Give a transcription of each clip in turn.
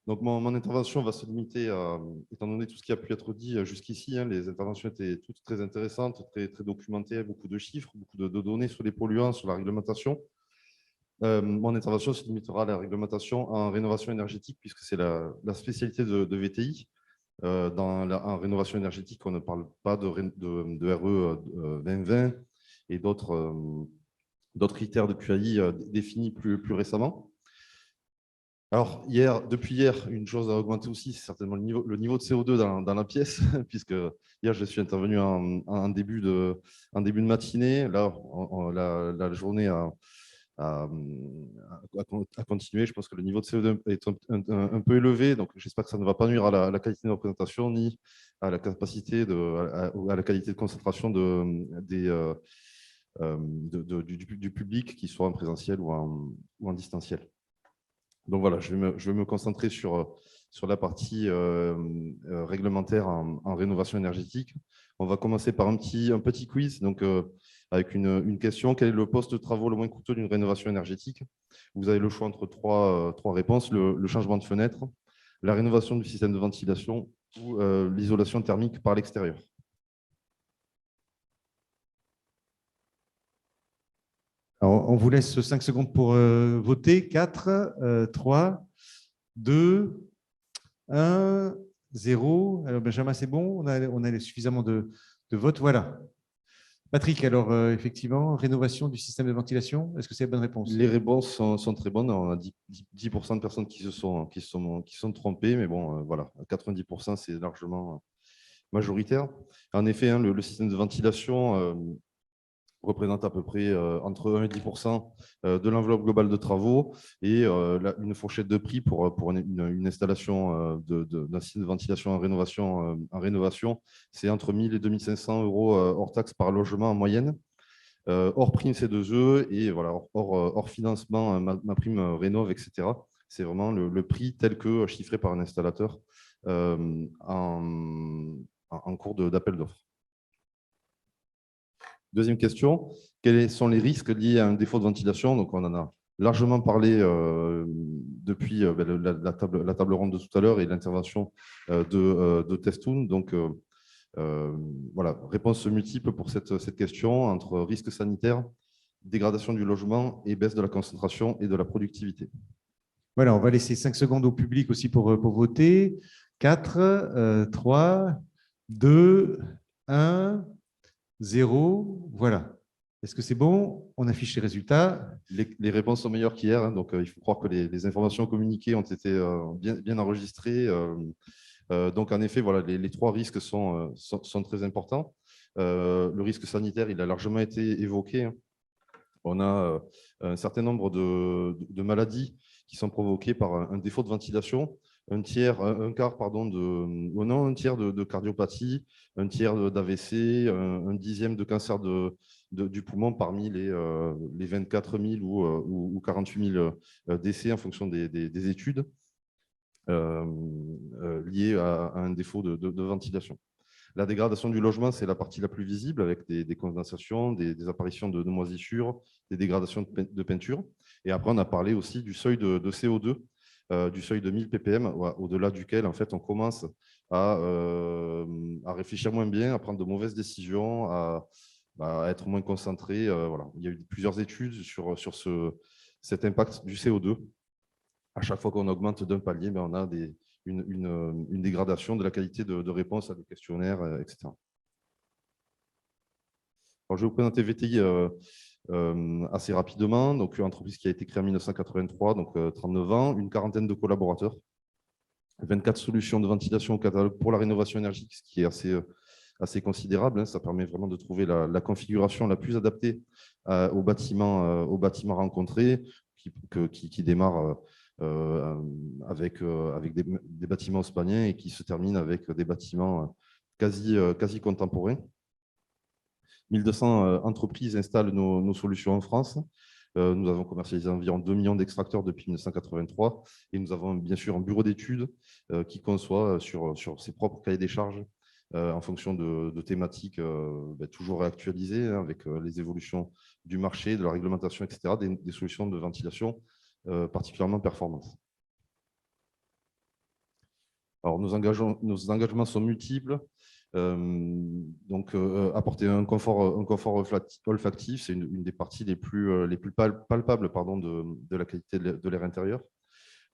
Donc, mon intervention va se limiter à, étant donné tout ce qui a pu être dit jusqu'ici, les interventions étaient toutes très intéressantes, très, très documentées, beaucoup de chiffres, beaucoup de données sur les polluants, sur la réglementation. Mon intervention se limitera à la réglementation en rénovation énergétique, puisque c'est la spécialité de VTI. En rénovation énergétique, on ne parle pas de RE 2020 et d'autres critères de QAI définis plus récemment. Alors, depuis hier, une chose a augmenté aussi, c'est certainement le niveau de CO2 dans la pièce, puisque hier, je suis intervenu en début de matinée. Là, la journée a continué. Je pense que le niveau de CO2 est un peu élevé, donc j'espère que ça ne va pas nuire à la qualité de représentation ni à la capacité à la qualité de concentration du public, qu'il soit en présentiel ou en distanciel. Donc voilà, je vais me concentrer sur la partie réglementaire en rénovation énergétique. On va commencer par un petit quiz, donc avec une question. Quel est le poste de travaux le moins coûteux d'une rénovation énergétique? Vous avez le choix entre trois réponses: le changement de fenêtre, la rénovation du système de ventilation ou l'isolation thermique par l'extérieur. Alors, on vous laisse 5 secondes pour voter. 4, 3, 2, 1, 0. Alors, Benjamin, c'est bon? On a suffisamment de votes. Voilà. Patrick, alors effectivement, rénovation du système de ventilation, est-ce que c'est la bonne réponse? Les réponses sont très bonnes. On a 10% de personnes qui se sont trompées, mais bon, voilà, 90%, c'est largement majoritaire. En effet, le système de ventilation représente à peu près entre 1 et 10% de l'enveloppe globale de travaux, et une fourchette de prix pour une installation d'un système de ventilation en rénovation, c'est entre 1 000 et 2 500 euros hors taxe par logement en moyenne, hors prime C2E et voilà, hors financement, ma prime rénov', etc. C'est vraiment le prix tel que chiffré par un installateur en cours d'appel d'offres. Deuxième question, quels sont les risques liés à un défaut de ventilation? Donc, on en a largement parlé depuis la table ronde de tout à l'heure et l'intervention de Testoun. Donc, voilà, réponse multiple pour cette question entre risque sanitaire, dégradation du logement et baisse de la concentration et de la productivité. Voilà, on va laisser 5 secondes au public aussi pour voter. 4, 3, 2, 1, 0. Voilà. Est-ce que c'est bon? On affiche les résultats. Les réponses sont meilleures qu'hier, hein, donc il faut croire que les informations communiquées ont été bien enregistrées. Donc, en effet, voilà, les trois risques sont très importants. Le risque sanitaire, il a largement été évoqué, hein. On a un certain nombre de maladies qui sont provoquées par un défaut de ventilation, un tiers de cardiopathie, un tiers d'AVC, un dixième de cancer du poumon parmi les 24 000 ou 48 000 décès en fonction des études liées à un défaut de ventilation. La dégradation du logement, c'est la partie la plus visible, avec des condensations, des apparitions de moisissures, des dégradations de peinture. Et après, on a parlé aussi du seuil de CO2, du seuil de 1000 ppm, au-delà duquel en fait, on commence à réfléchir moins bien, à prendre de mauvaises décisions, à être moins concentré. Voilà. Il y a eu plusieurs études sur cet impact du CO2. À chaque fois qu'on augmente d'un palier, on a une dégradation de la qualité de réponse à des questionnaires, etc. Alors, je vais vous présenter VTI assez rapidement. Donc, une entreprise qui a été créée en 1983, donc 39 ans, une quarantaine de collaborateurs, 24 solutions de ventilation au catalogue pour la rénovation énergétique, ce qui est assez considérable, hein. Ça permet vraiment de trouver la configuration la plus adaptée aux bâtiments rencontrés, qui démarre avec des bâtiments haussmanniens et qui se termine avec des bâtiments quasi contemporains. 1200 entreprises installent nos solutions en France. Nous avons commercialisé environ 2 millions d'extracteurs depuis 1983 et nous avons bien sûr un bureau d'études qui conçoit sur ses propres cahiers des charges en fonction de thématiques toujours réactualisées, hein, avec les évolutions du marché, de la réglementation, etc., des solutions de ventilation particulièrement performantes. Alors, nos engagements sont multiples. Apporter un confort olfactif, c'est une des parties les plus palpables pardon, de la qualité de l'air intérieur.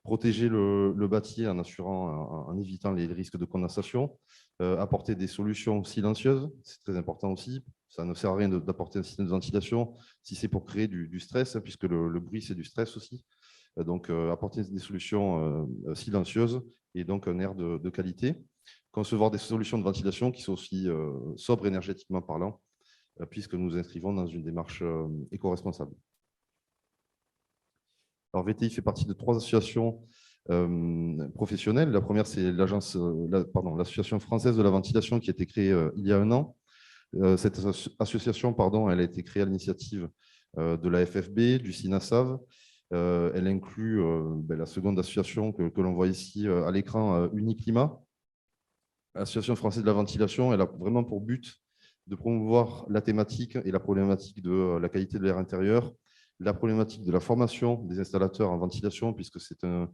Protéger le bâti en évitant les risques de condensation. Apporter des solutions silencieuses, c'est très important aussi. Ça ne sert à rien d'apporter un système de ventilation si c'est pour créer du stress, puisque le bruit, c'est du stress aussi. Apporter des solutions silencieuses et donc un air de qualité. Concevoir des solutions de ventilation qui sont aussi sobres énergétiquement parlant, puisque nous inscrivons dans une démarche éco-responsable. Alors, VTI fait partie de 3 associations professionnelles. La première, c'est l'Association française de la ventilation qui a été créée il y a 1 an. Cette association, elle a été créée à l'initiative de la FFB, du SINASAV. Elle inclut la seconde association que l'on voit ici à l'écran, Uniclimat. L'Association française de la ventilation, elle a vraiment pour but de promouvoir la thématique et la problématique de la qualité de l'air intérieur, la problématique de la formation des installateurs en ventilation, puisque c'est un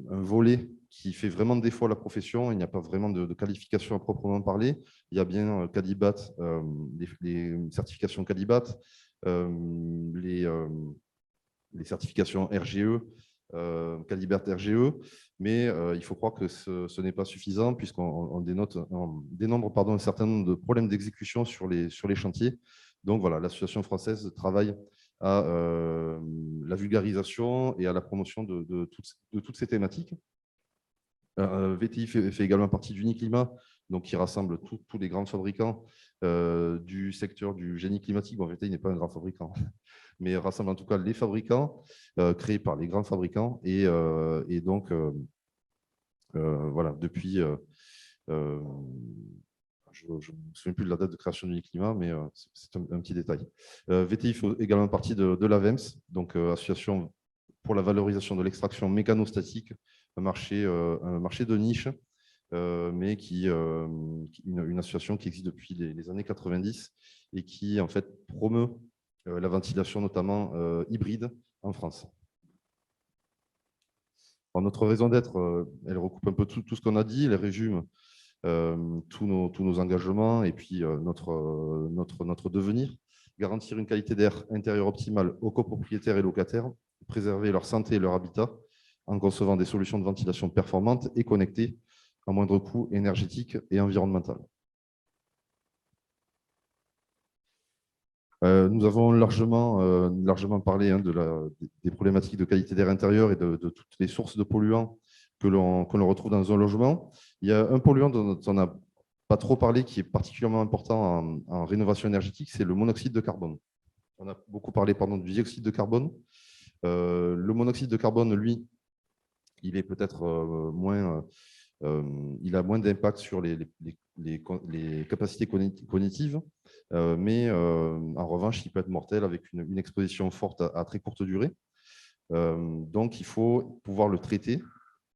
volet qui fait vraiment défaut à la profession. Il n'y a pas vraiment de qualification à proprement parler. Il y a bien Calibat, les certifications Calibat, les certifications RGE, Calibert RGE, mais il faut croire que ce n'est pas suffisant puisqu'on dénombre un certain nombre de problèmes d'exécution sur les chantiers. Donc voilà, l'association française travaille à la vulgarisation et à la promotion de toutes ces thématiques. VTI fait également partie d'Uniclimat, donc qui rassemble tous les grands fabricants du secteur du génie climatique. Bon, VTI n'est pas un grand fabricant, mais rassemble en tout cas les fabricants créés par les grands fabricants. Et donc, voilà, depuis, je ne me souviens plus de la date de création du climat, mais c'est un petit détail. VTI fait également partie de l'AVEMS, donc association pour la valorisation de l'extraction mécanostatique, un marché de niche, mais une association qui existe depuis les années 90 et qui en fait promeut la ventilation notamment hybride en France. Alors, notre raison d'être, elle recoupe un peu tout ce qu'on a dit, elle résume tous nos engagements et puis notre devenir. Garantir une qualité d'air intérieur optimale aux copropriétaires et locataires, préserver leur santé et leur habitat en concevant des solutions de ventilation performantes et connectées à moindre coût énergétique et environnemental. Nous avons largement parlé des problématiques de qualité d'air intérieur et de toutes les sources de polluants que l'on retrouve dans un logement. Il y a un polluant dont on n'a pas trop parlé qui est particulièrement important en rénovation énergétique, c'est le monoxyde de carbone. On a beaucoup parlé du dioxyde de carbone. Le monoxyde de carbone, lui, il est peut-être il a moins d'impact sur les capacités cognitives, mais en revanche, il peut être mortel avec une exposition forte à très courte durée. Donc, il faut pouvoir le traiter.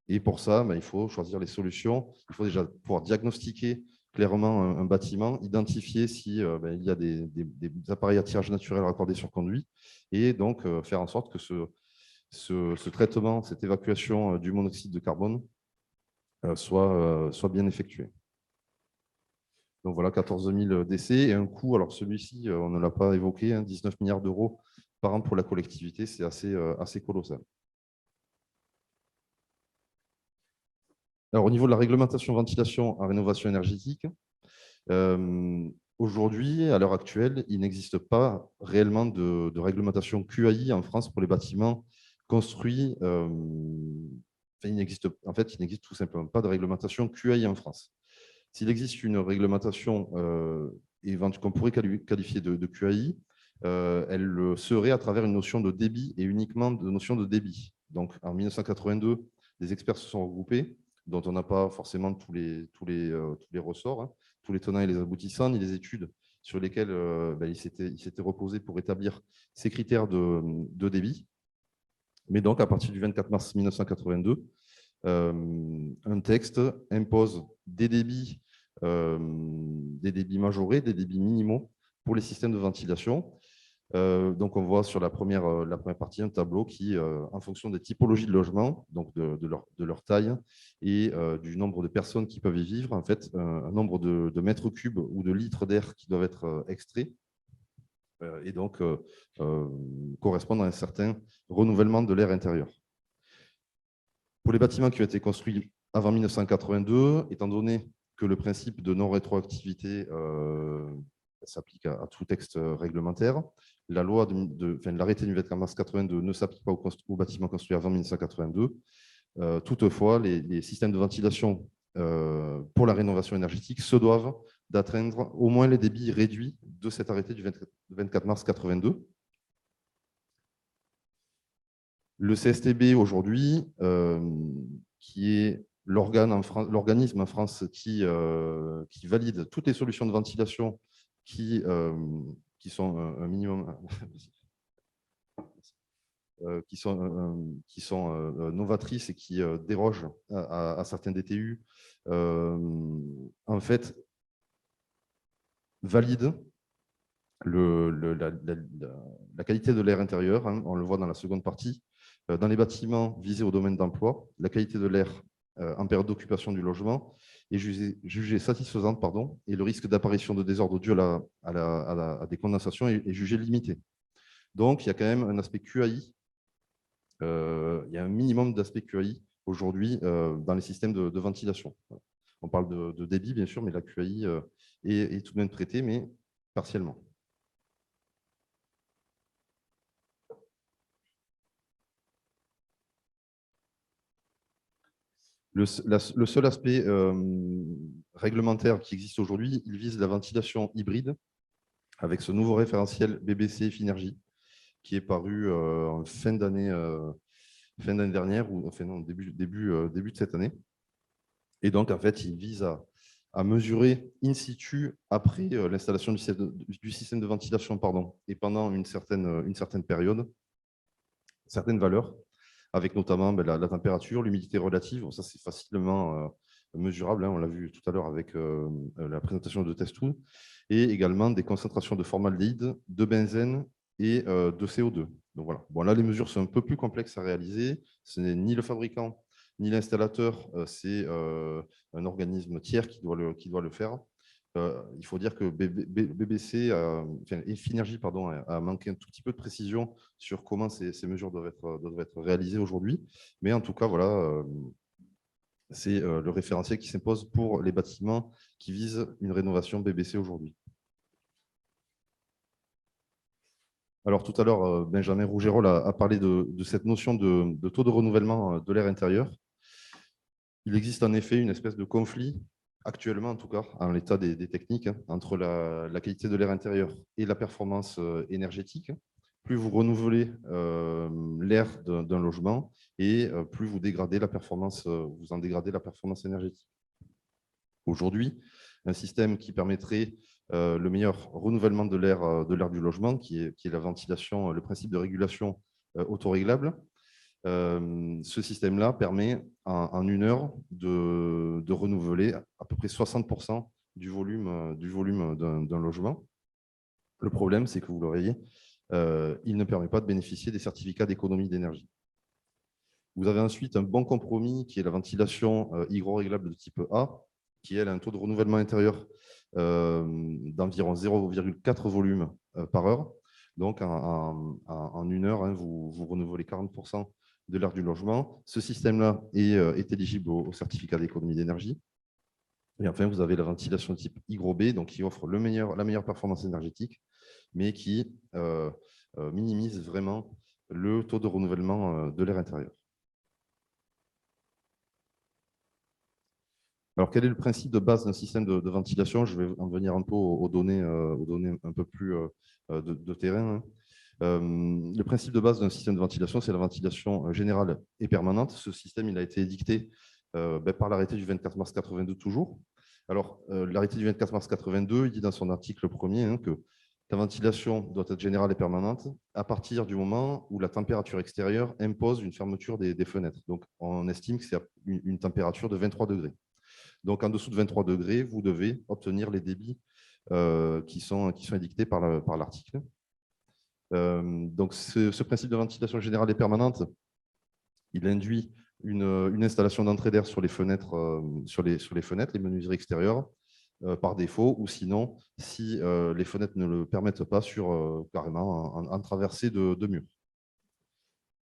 Et pour ça, il faut choisir les solutions. Il faut déjà pouvoir diagnostiquer clairement un bâtiment, identifier s'il y a des appareils à tirage naturel raccordés sur conduit, et donc faire en sorte que ce traitement, cette évacuation du monoxyde de carbone soit bien effectué. Donc voilà, 14 000 décès et un coût, alors celui-ci, on ne l'a pas évoqué, 19 milliards d'euros par an pour la collectivité, c'est assez colossal. Alors au niveau de la réglementation ventilation en rénovation énergétique, aujourd'hui, à l'heure actuelle, il n'existe pas réellement de réglementation QAI en France pour les bâtiments construits. Il n'existe tout simplement pas de réglementation QAI en France. S'il existe une réglementation qu'on pourrait qualifier de QAI, elle serait à travers une notion de débit et uniquement de notion de débit. Donc, en 1982, des experts se sont regroupés, dont on n'a pas forcément tous les ressorts, tous les tenants et les aboutissants, ni les études sur lesquelles ils s'étaient reposés pour établir ces critères de débit. Mais donc, à partir du 24 mars 1982, un texte impose des débits majorés, des débits minimaux pour les systèmes de ventilation. Donc, on voit sur la première partie un tableau qui, en fonction des typologies de logements, donc de leur taille et du nombre de personnes qui peuvent y vivre, en fait, un nombre de mètres cubes ou de litres d'air qui doivent être extraits et donc correspondre à un certain renouvellement de l'air intérieur. Pour les bâtiments qui ont été construits avant 1982, étant donné que le principe de non-rétroactivité s'applique à tout texte réglementaire, l'arrêté du 24 mars 82 ne s'applique pas aux bâtiments construits avant 1982. Toutefois, les systèmes de ventilation pour la rénovation énergétique se doivent d'atteindre au moins les débits réduits de cet arrêté du 24 mars 82. Le CSTB aujourd'hui, qui est l'organisme en France qui valide toutes les solutions de ventilation qui sont un minimum qui sont novatrices et qui dérogent à certains DTU, en fait, valide la qualité de l'air intérieur, hein, on le voit dans la seconde partie. Dans les bâtiments visés au domaine d'emploi, la qualité de l'air en période d'occupation du logement est jugée satisfaisante, et le risque d'apparition de désordre dû à des condensations est jugé limité. Donc, il y a quand même un aspect QAI, il y a un minimum d'aspect QAI aujourd'hui dans les systèmes de ventilation. On parle de débit, bien sûr, mais la QAI est tout de même traitée, mais partiellement. Le seul aspect réglementaire qui existe aujourd'hui, il vise la ventilation hybride avec ce nouveau référentiel BBC Finergie qui est paru en fin d'année dernière, ou enfin non, début de cette année. Et donc, en fait, il vise à mesurer in situ, après l'installation du système de ventilation et pendant une certaine période, certaines valeurs, avec notamment la température, l'humidité relative. Ça, c'est facilement mesurable, hein, on l'a vu tout à l'heure avec la présentation de TestTool, et également des concentrations de formaldéhyde, de benzène et de CO2. Donc voilà. Bon, là, les mesures sont un peu plus complexes à réaliser. Ce n'est ni le fabricant ni l'installateur, c'est un organisme tiers qui doit le faire. Il faut dire que BBC et Finergie a manqué un tout petit peu de précision sur comment ces mesures doivent être réalisées aujourd'hui. Mais en tout cas, voilà, c'est le référentiel qui s'impose pour les bâtiments qui visent une rénovation BBC aujourd'hui. Alors tout à l'heure, Benjamin Rougerol a parlé de cette notion de taux de renouvellement de l'air intérieur. Il existe en effet une espèce de conflit, actuellement en tout cas, en l'état des techniques, hein, entre la qualité de l'air intérieur et la performance énergétique. Plus vous renouvelez l'air d'un logement et plus vous dégradez la performance, vous en dégradez la performance énergétique. Aujourd'hui, un système qui permettrait le meilleur renouvellement de l'air du logement, qui est la ventilation, le principe de régulation autoréglable. Ce système-là permet en 1 heure de renouveler à peu près 60% du volume d'un logement. Le problème, c'est que vous le voyez, il ne permet pas de bénéficier des certificats d'économie d'énergie. Vous avez ensuite un bon compromis qui est la ventilation hygroréglable de type A, qui elle, a un taux de renouvellement intérieur d'environ 0,4 volumes par heure. Donc, en 1 heure, hein, vous renouvelez 40% de l'air du logement. Ce système-là est éligible au certificat d'économie d'énergie. Et enfin, vous avez la ventilation de type HygroB, donc qui offre la meilleure performance énergétique, mais qui minimise vraiment le taux de renouvellement de l'air intérieur. Alors, quel est le principe de base d'un système de ventilation? Je vais en venir un peu aux données un peu plus de terrain, hein. Le principe de base d'un système de ventilation, c'est la ventilation générale et permanente. Ce système, il a été édicté par l'arrêté du 24 mars 82 toujours. Alors, l'arrêté du 24 mars 82, il dit dans son article premier, hein, que la ventilation doit être générale et permanente à partir du moment où la température extérieure impose une fermeture des fenêtres. Donc, on estime que c'est une température de 23 degrés. Donc, en dessous de 23 degrés, vous devez obtenir les débits qui sont édictés par l'article. Donc, ce principe de ventilation générale et permanente, il induit une installation d'entrée d'air sur les fenêtres, les menuiseries extérieures, par défaut, ou sinon, si les fenêtres ne le permettent pas, carrément en traversée de murs.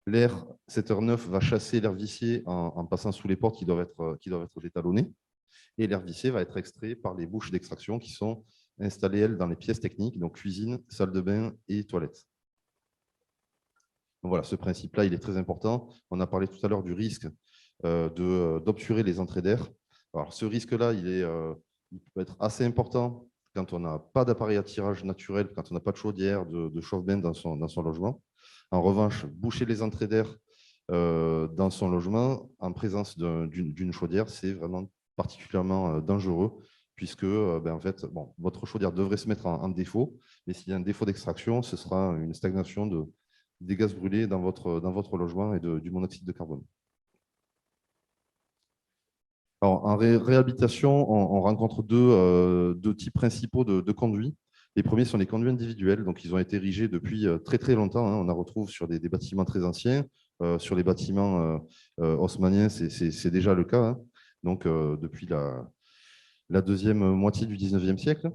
L'air 7h9 va chasser l'air vicié en passant sous les portes qui doivent être détalonnées, et l'air vicié va être extrait par les bouches d'extraction qui sont installées, elles, dans les pièces techniques, donc cuisine, salle de bain et toilettes. Donc voilà, ce principe-là, il est très important. On a parlé tout à l'heure du risque d'obturer les entrées d'air. Alors, ce risque-là, il peut être assez important quand on n'a pas d'appareil à tirage naturel, quand on n'a pas de chaudière, de chauffe-bain dans son logement. En revanche, boucher les entrées d'air dans son logement en présence d'une chaudière, c'est vraiment particulièrement dangereux, puisque en fait, bon, votre chaudière devrait se mettre en défaut, mais s'il y a un défaut d'extraction, ce sera une stagnation des gaz brûlés dans votre logement et du monoxyde de carbone. Alors, en réhabilitation, on rencontre deux types principaux de conduits. Les premiers sont les conduits individuels. Donc, ils ont été érigés depuis très, très longtemps. On en retrouve sur des bâtiments très anciens. Sur les bâtiments haussmanniens, c'est déjà le cas. Donc, depuis la deuxième moitié du 19e siècle.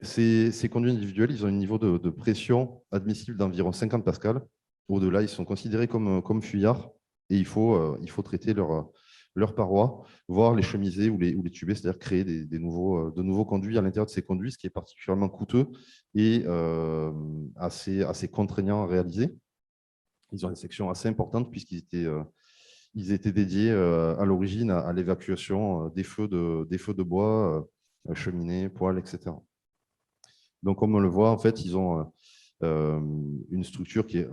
Ces conduits individuels, ils ont un niveau de pression admissible d'environ 50 pascal. Au-delà, ils sont considérés comme fuyards et il faut traiter leurs parois, voire les chemiser ou les tuber, c'est-à-dire créer de nouveaux conduits à l'intérieur de ces conduits, ce qui est particulièrement coûteux et assez contraignant à réaliser. Ils ont une section assez importante puisqu'ils étaient dédiés à l'origine à l'évacuation des feux de bois, cheminées, poêles, etc. Donc, comme on le voit, en fait, ils ont une structure qui est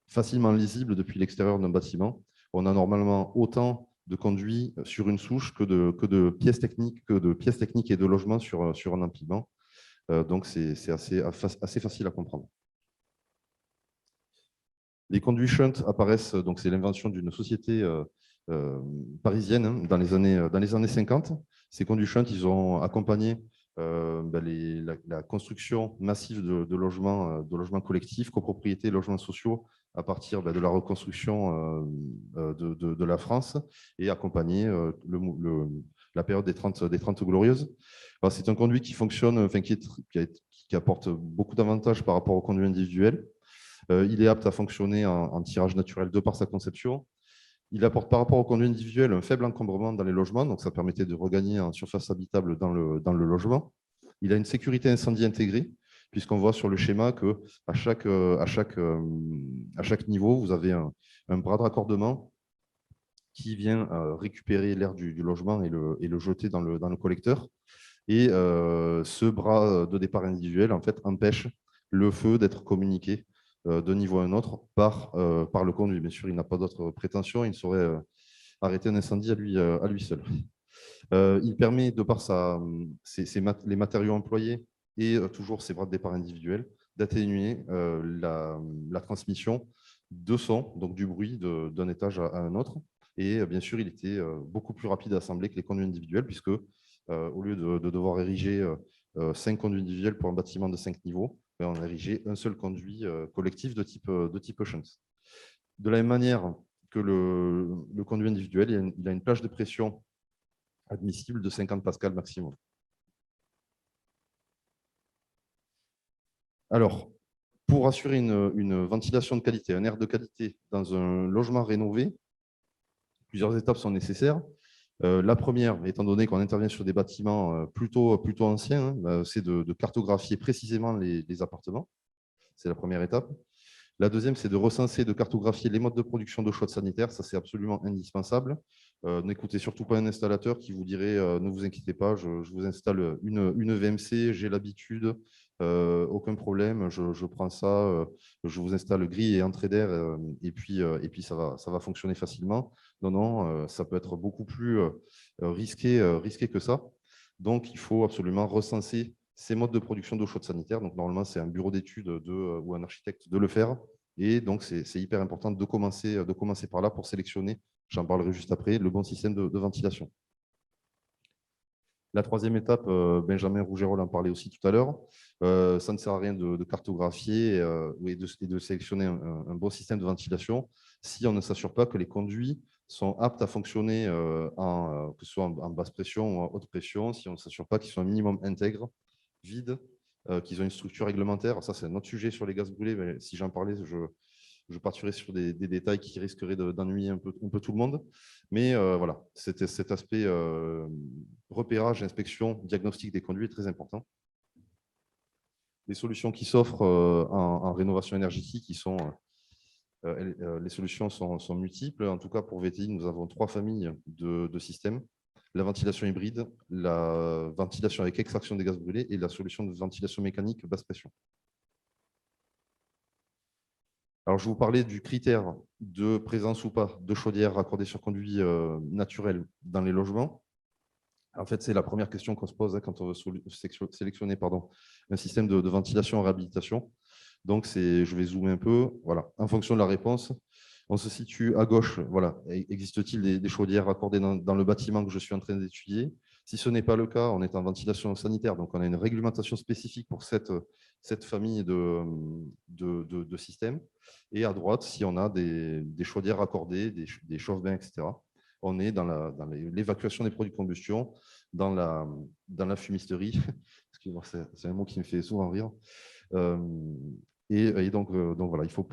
facilement lisible depuis l'extérieur d'un bâtiment. On a normalement autant de conduits sur une souche que de pièces techniques et de logements sur un empilement. Donc, c'est assez facile à comprendre. Les conduits shunt apparaissent, donc c'est l'invention d'une société parisienne dans les années 50. Ces conduits shunt, ils ont accompagné la construction massive de logements collectifs, copropriétés, logements sociaux à partir de la reconstruction de la France et accompagné la période des 30 glorieuses. C'est un conduit qui fonctionne, enfin, qui apporte beaucoup d'avantages par rapport au conduit individuel. Il est apte à fonctionner en tirage naturel de par sa conception. Il apporte par rapport au conduit individuel un faible encombrement dans les logements, donc ça permettait de regagner en surface habitable dans le logement. Il a une sécurité incendie intégrée, puisqu'on voit sur le schéma qu'à chaque niveau, vous avez un bras de raccordement qui vient récupérer l'air du logement et le jeter dans le collecteur. Et ce bras de départ individuel en fait, empêche le feu d'être communiqué d'un niveau à un autre par le conduit. Bien sûr, il n'a pas d'autre prétention, il saurait arrêter un incendie à lui seul. Il permet, de par les matériaux employés et toujours ses bras de départ individuels, d'atténuer la transmission de son, donc du bruit d'un étage à un autre. Et bien sûr, il était beaucoup plus rapide à assembler que les conduits individuels, puisque au lieu de devoir ériger 5 conduits individuels pour un bâtiment de 5 niveaux, on a érigé un seul conduit collectif de type shunt. De la même manière que le conduit individuel, il a une plage de pression admissible de 50 pascal maximum. Alors, pour assurer une ventilation de qualité, un air de qualité dans un logement rénové, plusieurs étapes sont nécessaires. La première, étant donné qu'on intervient sur des bâtiments plutôt anciens, c'est de cartographier précisément les appartements. C'est la première étape. La deuxième, c'est de recenser, de cartographier les modes de production d'eau chaude sanitaire. Ça, c'est absolument indispensable. N'écoutez surtout pas un installateur qui vous dirait ne vous inquiétez pas, je vous installe une VMC, j'ai l'habitude, aucun problème, je prends ça, je vous installe grille et entrée d'air et puis ça va fonctionner facilement. Non, ça peut être beaucoup plus risqué que ça. Donc, il faut absolument recenser ces modes de production d'eau chaude sanitaire. Donc, normalement, c'est un bureau d'études ou un architecte de le faire. Et donc, c'est hyper important de commencer par là pour sélectionner, j'en parlerai juste après, le bon système de ventilation. La troisième étape, Benjamin Rougerol en parlait aussi tout à l'heure, ça ne sert à rien de cartographier et de sélectionner un bon système de ventilation si on ne s'assure pas que les conduits sont aptes à fonctionner que ce soit en basse pression ou en haute pression, si on ne s'assure pas qu'ils sont un minimum intègres, vides, qu'ils ont une structure réglementaire. Ça, c'est un autre sujet sur les gaz brûlés, mais si j'en parlais, je partirai sur des détails qui risqueraient d'ennuyer un peu tout le monde. Mais voilà, cet aspect repérage, inspection, diagnostic des conduits est très important. Les solutions qui s'offrent en rénovation énergétique, les solutions sont multiples. En tout cas, pour VTI, nous avons 3 familles de systèmes. La ventilation hybride, la ventilation avec extraction des gaz brûlés et la solution de ventilation mécanique basse pression. Alors, je vous parlais du critère de présence ou pas de chaudière raccordée sur conduit naturel dans les logements. En fait, c'est la première question qu'on se pose quand on veut sélectionner un système de ventilation en réhabilitation. Donc, je vais zoomer un peu. Voilà. En fonction de la réponse, on se situe à gauche. Voilà. Existe-t-il des chaudières raccordées dans le bâtiment que je suis en train d'étudier? Si ce n'est pas le cas, on est en ventilation sanitaire. Donc, on a une réglementation spécifique pour cette famille de systèmes. Et à droite, si on a des chaudières raccordées, des chauffe-bains, etc., on est dans l'évacuation des produits de combustion, dans la fumisterie. Excusez-moi, c'est un mot qui me fait souvent rire. Et donc voilà, il faut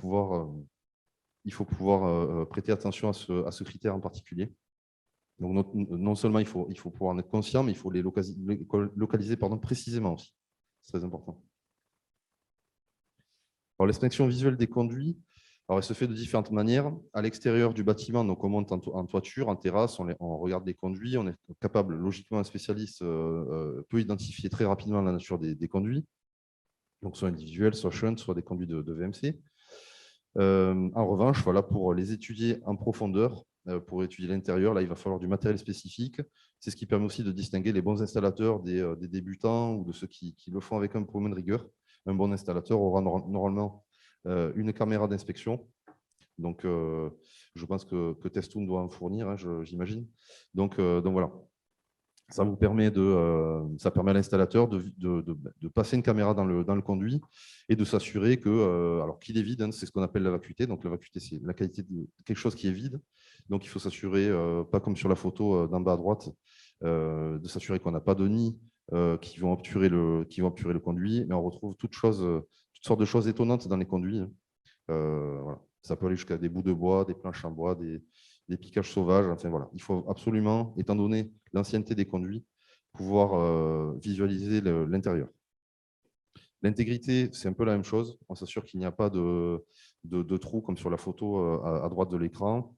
pouvoir prêter attention à ce critère en particulier. Donc non seulement il faut pouvoir en être conscient, mais il faut les localiser précisément aussi. C'est très important. Alors, l'inspection visuelle des conduits, alors, elle se fait de différentes manières. À l'extérieur du bâtiment, donc on monte en toiture, en terrasse, on regarde les conduits, on est capable, logiquement, un spécialiste peut identifier très rapidement la nature des conduits, donc soit individuels, soit shunt, soit des conduits de VMC. En revanche, voilà, pour les étudier en profondeur, pour étudier l'intérieur, là, il va falloir du matériel spécifique. C'est ce qui permet aussi de distinguer les bons installateurs des débutants ou de ceux qui le font avec un peu moins de rigueur. Un bon installateur aura normalement une caméra d'inspection. Donc, je pense que Testoon doit en fournir, hein, j'imagine. Donc voilà. Ça permet à l'installateur de passer une caméra dans le conduit et de s'assurer qu'il est vide, hein, c'est ce qu'on appelle la vacuité. Donc la vacuité, c'est la qualité de quelque chose qui est vide. Donc il faut s'assurer, pas comme sur la photo d'en bas à droite, de s'assurer qu'on n'a pas de nids qui vont obturer le conduit, mais on retrouve toutes sortes de choses étonnantes dans les conduits. Hein. Voilà. Ça peut aller jusqu'à des bouts de bois, des planches en bois, des piquages sauvages. Enfin, voilà. Il faut absolument, étant donné l'ancienneté des conduits, pouvoir visualiser l'intérieur. L'intégrité, c'est un peu la même chose. On s'assure qu'il n'y a pas de trou comme sur la photo à droite de l'écran.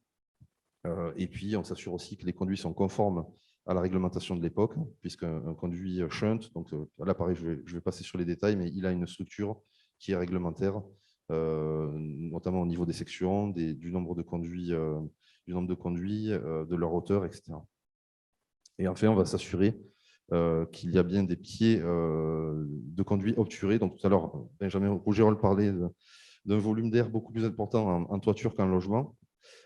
Et puis, on s'assure aussi que les conduits sont conformes à la réglementation de l'époque, puisqu'un conduit shunt, donc là, pareil, je vais passer sur les détails, mais il a une structure qui est réglementaire, notamment au niveau des sections, du nombre de conduits, de leur hauteur, etc. Et enfin, on va s'assurer qu'il y a bien des pieds de conduits obturés. Donc tout à l'heure, Benjamin Rougerol parlait d'un volume d'air beaucoup plus important en toiture qu'en logement.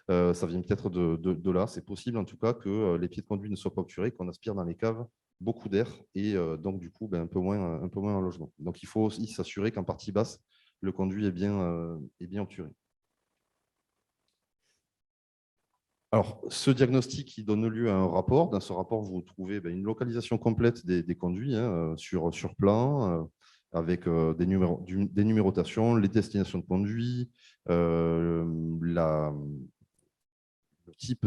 Ça vient peut-être de là. C'est possible en tout cas que les pieds de conduit ne soient pas obturés, qu'on aspire dans les caves beaucoup d'air et donc du coup un peu moins en logement. Donc il faut aussi s'assurer qu'en partie basse, le conduit est bien obturé. Alors, ce diagnostic qui donne lieu à un rapport. Dans ce rapport, vous trouvez une localisation complète des conduits hein, sur plan, avec des numérotations, les destinations de conduits, le type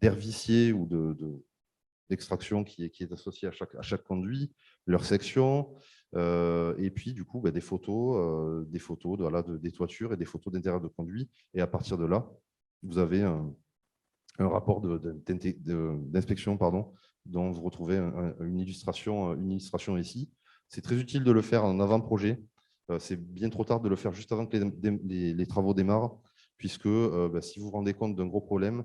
d'air vicié ou d'extraction qui est associé à chaque conduit, leur section, et puis du coup des photos des toitures et des photos d'intérieur de conduit. Et à partir de là, vous avez un rapport d'inspection dont vous retrouvez une illustration ici. C'est très utile de le faire en avant-projet. C'est bien trop tard de le faire juste avant que les travaux démarrent, puisque si vous vous rendez compte d'un gros problème,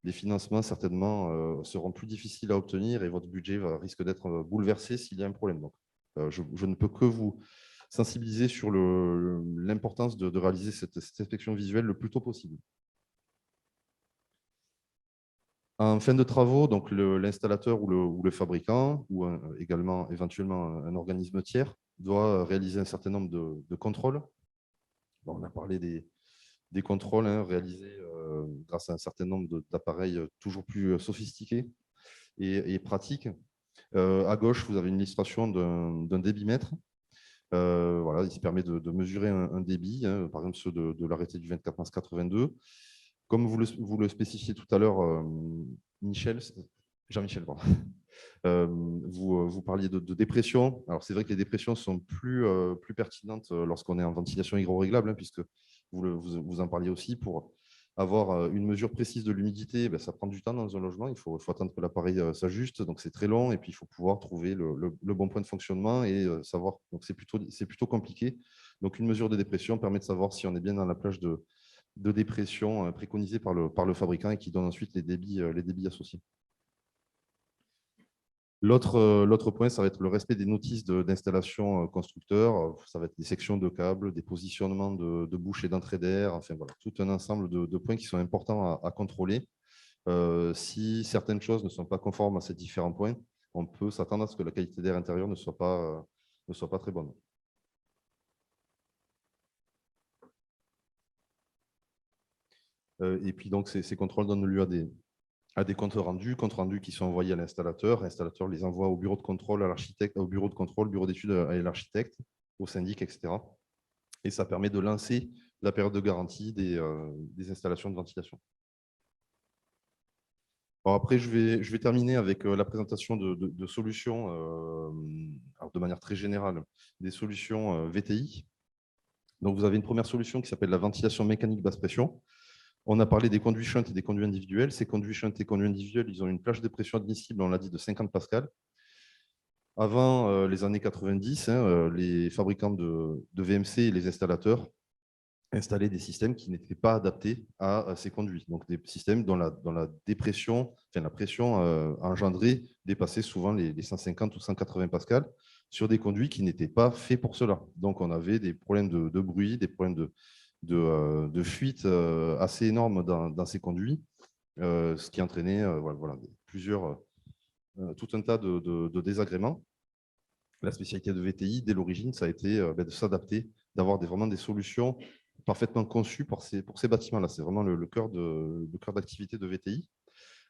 les financements certainement seront plus difficiles à obtenir et votre budget risque d'être bouleversé s'il y a un problème. Donc, je ne peux que vous sensibiliser sur l'importance de réaliser cette inspection visuelle le plus tôt possible. En fin de travaux, donc l'installateur ou le fabricant, ou également éventuellement un organisme tiers, doit réaliser un certain nombre de contrôles. Bon, on a parlé des contrôles réalisés grâce à un certain nombre d'appareils toujours plus sophistiqués et pratiques. À gauche, vous avez une illustration d'un débitmètre. Voilà, il se permet de mesurer un débit, par exemple ceux de l'arrêté du 24 mars 82. Comme vous le spécifiez tout à l'heure, Jean-Michel, pardon. Vous parliez de dépression. Alors, c'est vrai que les dépressions sont plus pertinentes lorsqu'on est en ventilation hygroréglable, puisque vous en parliez aussi. Pour avoir une mesure précise de l'humidité, ça prend du temps dans un logement. Il faut attendre que l'appareil s'ajuste, donc c'est très long. Et puis, il faut pouvoir trouver le bon point de fonctionnement et savoir. Donc, c'est plutôt compliqué. Donc, une mesure de dépression permet de savoir si on est bien dans la plage de dépression préconisée par le fabricant et qui donne ensuite les débits associés. L'autre point, ça va être le respect des notices d'installation constructeur. Ça va être des sections de câbles, des positionnements de bouches et d'entrée d'air, enfin voilà, tout un ensemble de points qui sont importants à contrôler. Si certaines choses ne sont pas conformes à ces différents points, on peut s'attendre à ce que la qualité d'air intérieur ne soit pas très bonne. Et puis donc ces contrôles donnent lieu à des comptes rendus qui sont envoyés à l'installateur. L'installateur les envoie au bureau de contrôle, à l'architecte, au bureau de contrôle, bureau d'études à l'architecte, au syndic, etc. Et ça permet de lancer la période de garantie des installations de ventilation. Alors après, je vais terminer avec la présentation de solutions, alors de manière très générale, des solutions VTI. Donc, vous avez une première solution qui s'appelle la ventilation mécanique basse pression. On a parlé des conduits shunt et des conduits individuels. Ces conduits shunt et conduits individuels, ils ont une plage de pression admissible, on l'a dit, de 50 pascal. Avant les années 90, les fabricants de VMC et les installateurs installer des systèmes qui n'étaient pas adaptés à ces conduits. Donc des systèmes dont la dépression, enfin la pression engendrée dépassait souvent les 150 ou 180 pascal sur des conduits qui n'étaient pas faits pour cela. Donc on avait des problèmes de bruit, des problèmes de fuite assez énormes dans ces conduits, ce qui entraînait voilà, tout un tas de désagréments. La spécialité de VTI, dès l'origine, ça a été de s'adapter, d'avoir vraiment des solutions parfaitement conçues pour ces bâtiments-là. C'est vraiment le cœur d'activité de VTI.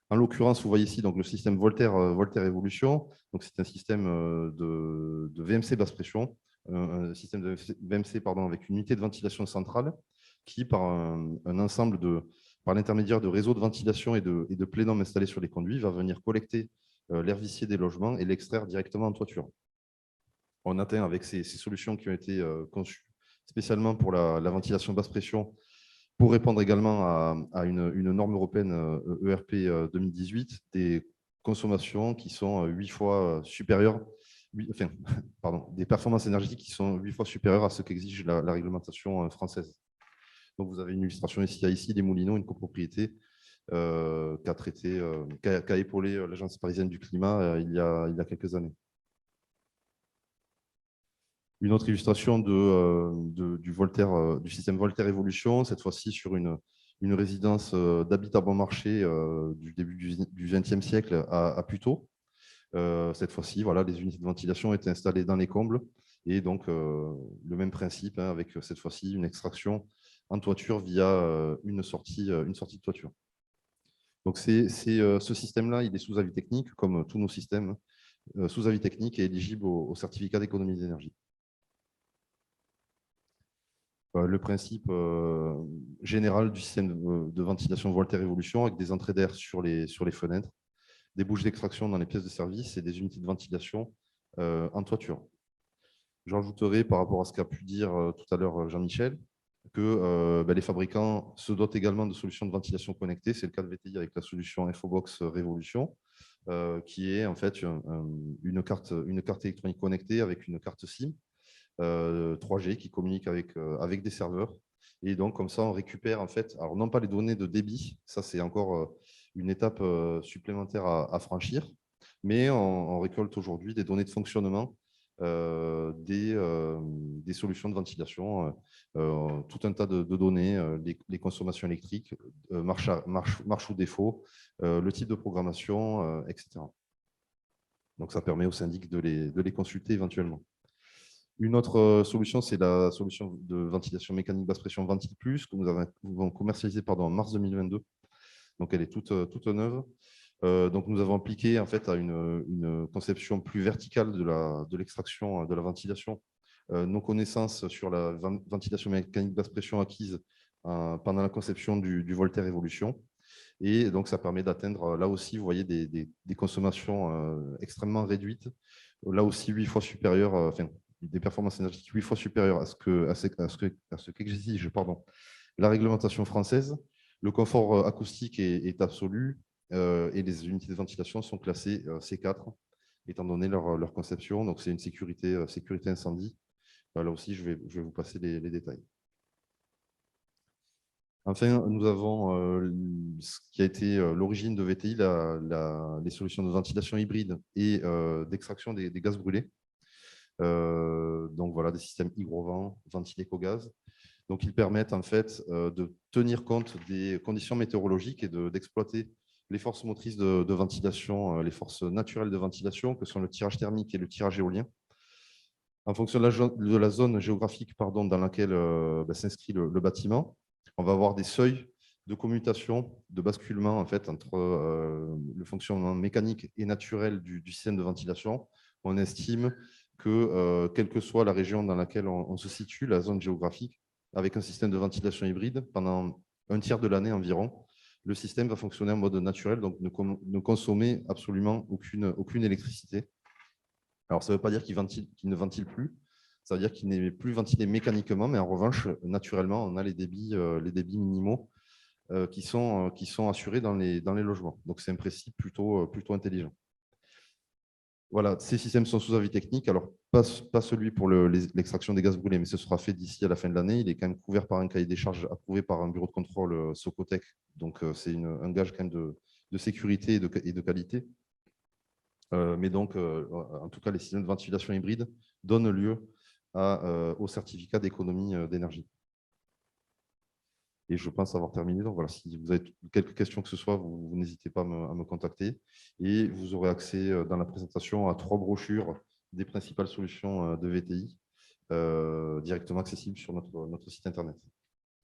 En l'occurrence, vous voyez ici donc, le système Voltaire Evolution. C'est un système de VMC basse pression, un système de VMC avec une unité de ventilation centrale qui, par par l'intermédiaire de réseaux de ventilation et de plénums installés sur les conduits, va venir collecter l'air vicié des logements et l'extraire directement en toiture. On atteint avec ces solutions qui ont été conçues spécialement pour la ventilation basse pression, pour répondre également à une norme européenne ERP 2018, des consommations qui sont 8 fois supérieures, des performances énergétiques qui sont 8 fois supérieures à ce qu'exige la réglementation française. Donc, vous avez une illustration ici des Moulineaux, une copropriété qu'a épaulé l'Agence parisienne du climat il y a quelques années. Une autre illustration du système Voltaire Evolution, cette fois-ci sur une résidence d'habitat bon marché du début du XXe siècle à Puteaux. Cette fois-ci, voilà, les unités de ventilation étaient installées dans les combles et donc le même principe avec cette fois-ci une extraction en toiture via une sortie de toiture. Donc ce système-là, il est sous avis technique, comme tous nos systèmes sous avis technique et éligible au certificat d'économie d'énergie. Le principe général du système de ventilation Voltaire Evolution avec des entrées d'air sur les fenêtres, des bouches d'extraction dans les pièces de service et des unités de ventilation en toiture. J'ajouterai par rapport à ce qu'a pu dire tout à l'heure Jean-Michel que les fabricants se dotent également de solutions de ventilation connectées. C'est le cas de VTI avec la solution Infobox Révolution, qui est en fait une carte électronique connectée avec une carte SIM 3G qui communique avec des serveurs. Et donc, comme ça, on récupère, en fait, alors non pas les données de débit, ça c'est encore une étape supplémentaire à franchir, mais on récolte aujourd'hui des données de fonctionnement des solutions de ventilation, tout un tas de données, les consommations électriques, marche ou défaut, le type de programmation, etc. Donc, ça permet au syndic de les consulter éventuellement. Une autre solution, c'est la solution de ventilation mécanique basse pression Ventil Plus que nous avons commercialisée en mars 2022. Donc, elle est toute neuve. Donc, nous avons appliqué en fait à une conception plus verticale de l'extraction de la ventilation nos connaissances sur la ventilation mécanique basse pression acquises pendant la conception du Voltaire Evolution. Et donc, ça permet d'atteindre, là aussi, vous voyez, des consommations extrêmement réduites, là aussi 8 fois supérieures, enfin, des performances énergétiques 8 fois supérieures à ce qu'exige la réglementation française. Le confort acoustique est absolu et les unités de ventilation sont classées C4, étant donné leur conception. Donc, c'est une sécurité incendie. Là aussi, je vais vous passer les détails. Enfin, nous avons ce qui a été l'origine de VTI, les solutions de ventilation hybride et d'extraction des gaz brûlés. Donc voilà, des systèmes hygrovent, ventilés qu'au gaz. Donc, ils permettent en fait de tenir compte des conditions météorologiques et d'exploiter les forces motrices de ventilation, les forces naturelles de ventilation, que sont le tirage thermique et le tirage éolien. En fonction de la zone géographique dans laquelle s'inscrit le bâtiment, on va avoir des seuils de commutation, de basculement en fait, entre le fonctionnement mécanique et naturel du système de ventilation. On estime que, quelle que soit la région dans laquelle on se situe, la zone géographique, avec un système de ventilation hybride, pendant un tiers de l'année environ, le système va fonctionner en mode naturel, donc ne consommer absolument aucune électricité. Alors, ça ne veut pas dire qu'il ne ventile plus, ça veut dire qu'il n'est plus ventilé mécaniquement, mais en revanche, naturellement, on a les débits minimaux qui sont assurés dans les logements. Donc, c'est un principe plutôt intelligent. Voilà, ces systèmes sont sous avis technique. Alors, pas celui pour l'extraction des gaz brûlés, mais ce sera fait d'ici à la fin de l'année. Il est quand même couvert par un cahier des charges approuvé par un bureau de contrôle Socotec. Donc, c'est un gage quand même de sécurité et de qualité. Mais donc, en tout cas, les systèmes de ventilation hybride donnent lieu au certificat d'économie d'énergie. Et je pense avoir terminé. Donc voilà, si vous avez quelques questions que ce soit, vous n'hésitez pas à me contacter. Et vous aurez accès dans la présentation à 3 brochures des principales solutions de VTI directement accessibles sur notre site Internet.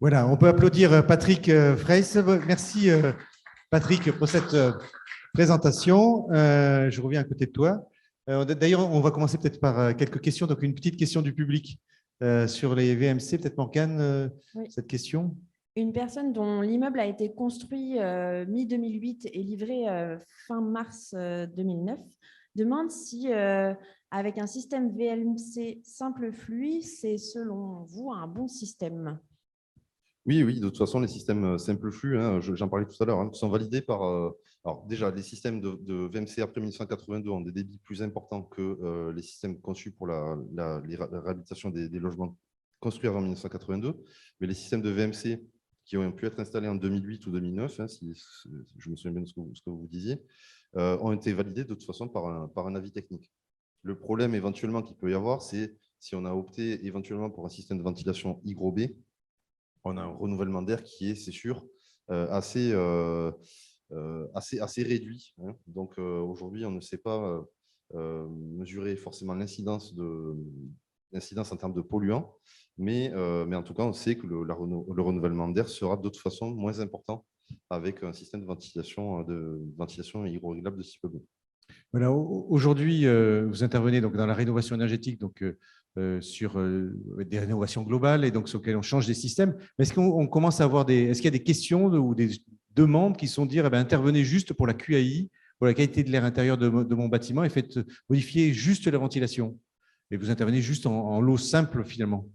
Voilà, on peut applaudir Patrick Freyss. Merci Patrick pour cette présentation. Je reviens à côté de toi. D'ailleurs, on va commencer peut-être par quelques questions. Donc, une petite question du public sur les VMC. Peut-être Morgane, oui. Cette question. Une personne dont l'immeuble a été construit mi-2008 et livré fin mars 2009 demande si, avec un système VMC simple flux, c'est selon vous un bon système? Oui, de toute façon, les systèmes simple flux, j'en parlais tout à l'heure, sont validés par… alors déjà, les systèmes de VMC après 1982 ont des débits plus importants que les systèmes conçus pour la réhabilitation des logements construits avant 1982. Mais les systèmes de VMC qui ont pu être installés en 2008 ou 2009, si je me souviens bien de ce que vous disiez, ont été validés de toute façon par un avis technique. Le problème éventuellement qu'il peut y avoir, c'est si on a opté éventuellement pour un système de ventilation I-B, on a un renouvellement d'air qui est, c'est sûr, assez réduit. Donc aujourd'hui, on ne sait pas mesurer forcément l'incidence en termes de polluants, mais en tout cas, on sait que le renouvellement d'air sera de toute façon moins important avec un système de ventilation hygroréglable de type B. Voilà, aujourd'hui, vous intervenez donc dans la rénovation énergétique, donc sur des rénovations globales et donc sur lesquelles on change des systèmes. Mais est-ce qu'on commence à avoir est-ce qu'il y a des questions ou des demandes qui sont de dire intervenez juste pour la QAI, pour la qualité de l'air intérieur de mon bâtiment et faites modifier juste la ventilation. Et vous intervenez juste en lot simple finalement.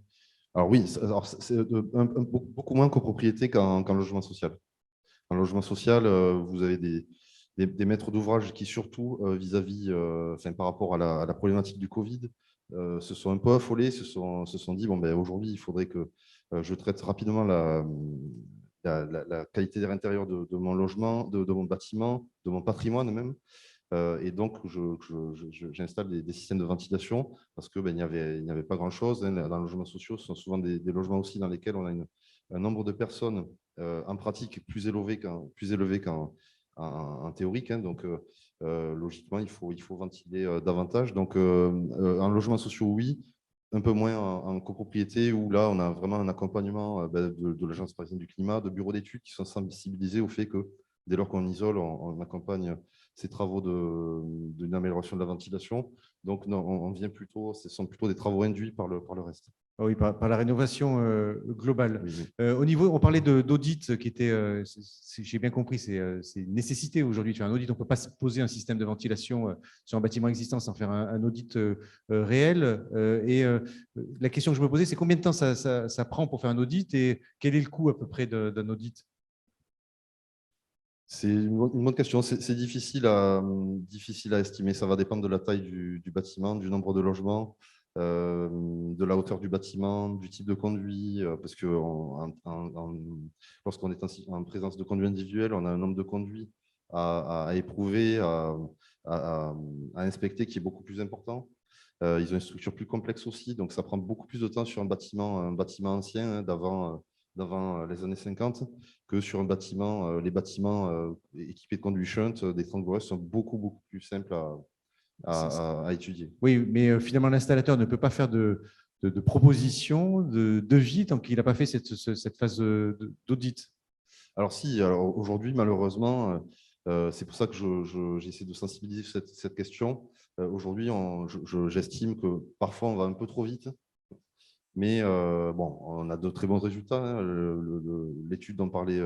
Alors oui, c'est beaucoup moins copropriété qu'en logement social. En logement social, vous avez des maîtres d'ouvrage qui, surtout par rapport à la problématique du Covid, se sont un peu affolés, se sont dit aujourd'hui, il faudrait que je traite rapidement la qualité d'air intérieur de mon logement, de mon bâtiment, de mon patrimoine même. Et donc, j'installe des systèmes de ventilation parce qu'il n'y avait pas grand-chose. Dans les logements sociaux, ce sont souvent des logements aussi dans lesquels on a un nombre de personnes en pratique plus élevé qu'en théorique. Donc, logiquement, il faut ventiler davantage. Donc, en logements sociaux, oui, un peu moins en copropriété, où là, on a vraiment un accompagnement de l'Agence parisienne du climat, de bureaux d'études qui sont sensibilisés au fait que dès lors qu'on isole, on accompagne ces travaux d'une amélioration de la ventilation. Donc, non, on vient plutôt, ce sont plutôt des travaux induits par le reste. Oui, par la rénovation globale. Oui, oui. Au niveau, on parlait d'audit qui était, j'ai bien compris, c'est une nécessité aujourd'hui. Tu as un audit, on ne peut pas poser un système de ventilation sur un bâtiment existant sans faire un audit réel. La question que je me posais, c'est combien de temps ça prend pour faire un audit et quel est le coût à peu près d'un audit? C'est une bonne question. C'est difficile à estimer. Ça va dépendre de la taille du bâtiment, du nombre de logements, de la hauteur du bâtiment, du type de conduit. Parce que lorsqu'on est en présence de conduits individuels, on a un nombre de conduits à éprouver, à inspecter qui est beaucoup plus important. Ils ont une structure plus complexe aussi, donc ça prend beaucoup plus de temps sur un bâtiment ancien d'avant les années 50 que sur un bâtiment. Les bâtiments équipés de conduits shunt, des tramways sont beaucoup plus simples à étudier. Oui, mais finalement, l'installateur ne peut pas faire de proposition, de devis, tant qu'il n'a pas fait cette phase d'audit. Alors si, aujourd'hui, malheureusement, c'est pour ça que j'essaie de sensibiliser sur cette question. Aujourd'hui, j'estime que parfois, on va un peu trop vite. Mais bon, on a de très bons résultats. L'étude dont parlait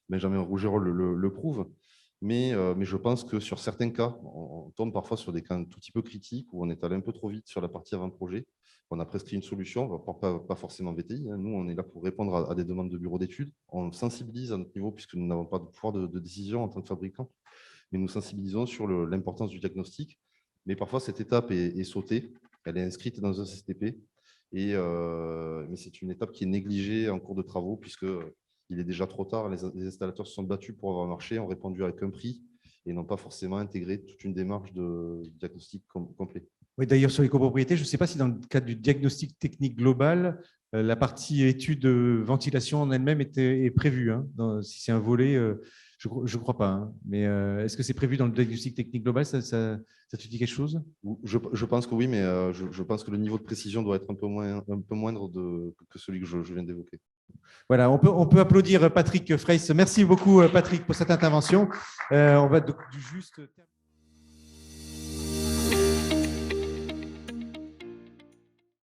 Benjamin Rougerol le prouve. Mais je pense que sur certains cas, on tombe parfois sur des cas un tout petit peu critiques où on est allé un peu trop vite sur la partie avant-projet. On a prescrit une solution, pas forcément VTI. Nous, on est là pour répondre à des demandes de bureaux d'études. On sensibilise à notre niveau puisque nous n'avons pas de pouvoir de décision en tant que fabricant. Mais nous sensibilisons sur l'importance du diagnostic. Mais parfois, cette étape est sautée. Elle est inscrite dans un CSTP. Mais c'est une étape qui est négligée en cours de travaux puisqu'il est déjà trop tard. Les installateurs se sont battus pour avoir un marché, ont répondu avec un prix et n'ont pas forcément intégré toute une démarche de diagnostic complet. Oui, d'ailleurs, sur les copropriétés, je ne sais pas si dans le cadre du diagnostic technique global, la partie étude de ventilation en elle-même est prévue. Si c'est un volet, je ne crois pas. Mais est-ce que c'est prévu dans le diagnostic technique global? Ça te dit quelque chose? Je pense que oui, mais je pense que le niveau de précision doit être un peu moindre que celui que je viens d'évoquer. Voilà, on peut applaudir Patrick Freyss. Merci beaucoup, Patrick, pour cette intervention. On va juste terminer.